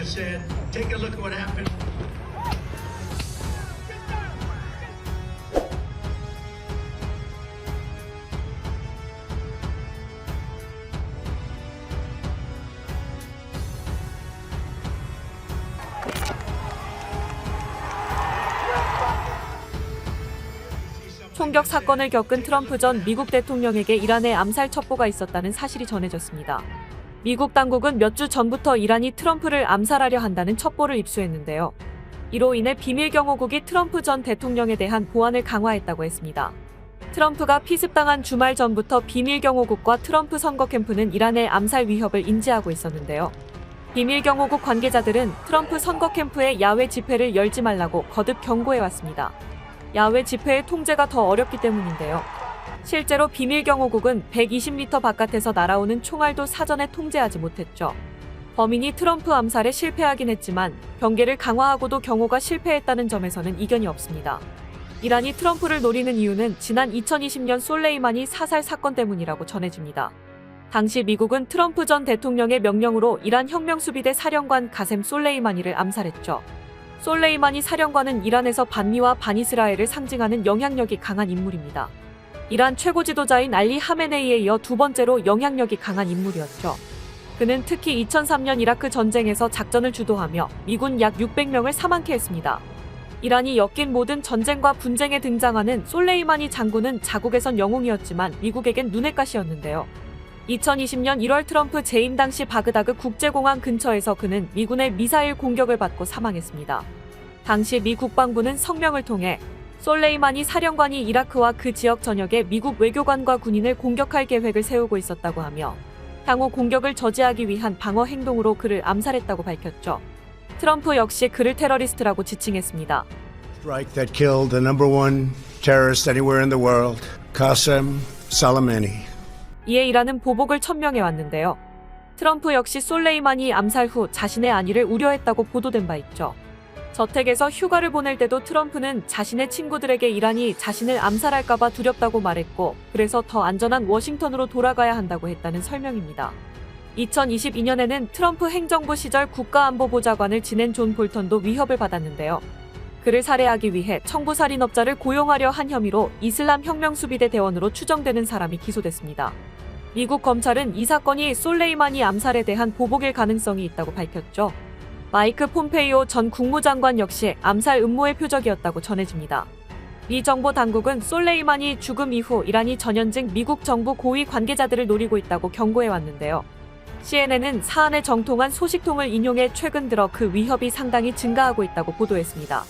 just said, take a look at what happened. 총격 사건을 겪은 트럼프 전 미국 대통령에게 이란의 암살 첩보가 있었다는 사실이 전해졌습니다. 미국 당국은 몇 주 전부터 이란이 트럼프를 암살하려 한다는 첩보를 입수했는데요. 이로 인해 비밀경호국이 트럼프 전 대통령에 대한 보안을 강화했다고 했습니다. 트럼프가 피습당한 주말 전부터 비밀경호국과 트럼프 선거 캠프는 이란의 암살 위협을 인지하고 있었는데요. 비밀경호국 관계자들은 트럼프 선거 캠프의 야외 집회를 열지 말라고 거듭 경고해왔습니다. 야외 집회의 통제가 더 어렵기 때문인데요. 실제로 비밀경호국은 120m 바깥에서 날아오는 총알도 사전에 통제하지 못했죠. 범인이 트럼프 암살에 실패하긴 했지만 경계를 강화하고도 경호가 실패했다는 점에서는 이견이 없습니다. 이란이 트럼프를 노리는 이유는 지난 2020년 솔레이마니 사살 사건 때문이라고 전해집니다. 당시 미국은 트럼프 전 대통령의 명령으로 이란 혁명수비대 사령관 가셈 솔레이마니를 암살했죠. 솔레이마니 사령관은 이란에서 반미와 반이스라엘을 상징하는 영향력이 강한 인물입니다. 이란 최고 지도자인 알리 하메네이에 이어 두 번째로 영향력이 강한 인물이었죠. 그는 특히 2003년 이라크 전쟁에서 작전을 주도하며 미군 약 600명을 사망케 했습니다. 이란이 엮인 모든 전쟁과 분쟁에 등장하는 솔레이마니 장군은 자국에선 영웅이었지만 미국에겐 눈엣 가시였는데요. 2020년 1월 트럼프 재임 당시 바그다드 국제공항 근처에서 그는 미군의 미사일 공격을 받고 사망했습니다. 당시 미 국방부는 성명을 통해 솔레이마니 사령관이 이라크와 그 지역 전역에 미국 외교관과 군인을 공격할 계획을 세우고 있었다고 하며 향후 공격을 저지하기 위한 방어 행동으로 그를 암살했다고 밝혔죠. 트럼프 역시 그를 테러리스트라고 지칭했습니다. Strike that killed the number one terrorist anywhere in the world, Qasem Soleimani. 이에 이란은 보복을 천명해왔는데요. 트럼프 역시 솔레이마니 암살 후 자신의 안위를 우려했다고 보도된 바 있죠. 저택에서 휴가를 보낼 때도 트럼프는 자신의 친구들에게 이란이 자신을 암살할까봐 두렵다고 말했고 그래서 더 안전한 워싱턴으로 돌아가야 한다고 했다는 설명입니다. 2022년에는 트럼프 행정부 시절 국가안보보좌관을 지낸 존 볼턴도 위협을 받았는데요. 그를 살해하기 위해 청부살인업자를 고용하려 한 혐의로 이슬람 혁명수비대 대원으로 추정되는 사람이 기소됐습니다. 미국 검찰은 이 사건이 솔레이마니 암살에 대한 보복일 가능성이 있다고 밝혔죠. 마이크 폼페이오 전 국무장관 역시 암살 음모의 표적이었다고 전해집니다. 미 정보 당국은 솔레이마니 죽음 이후 이란이 전현직 미국 정부 고위 관계자들을 노리고 있다고 경고해왔는데요. CNN은 사안에 정통한 소식통을 인용해 최근 들어 그 위협이 상당히 증가하고 있다고 보도했습니다.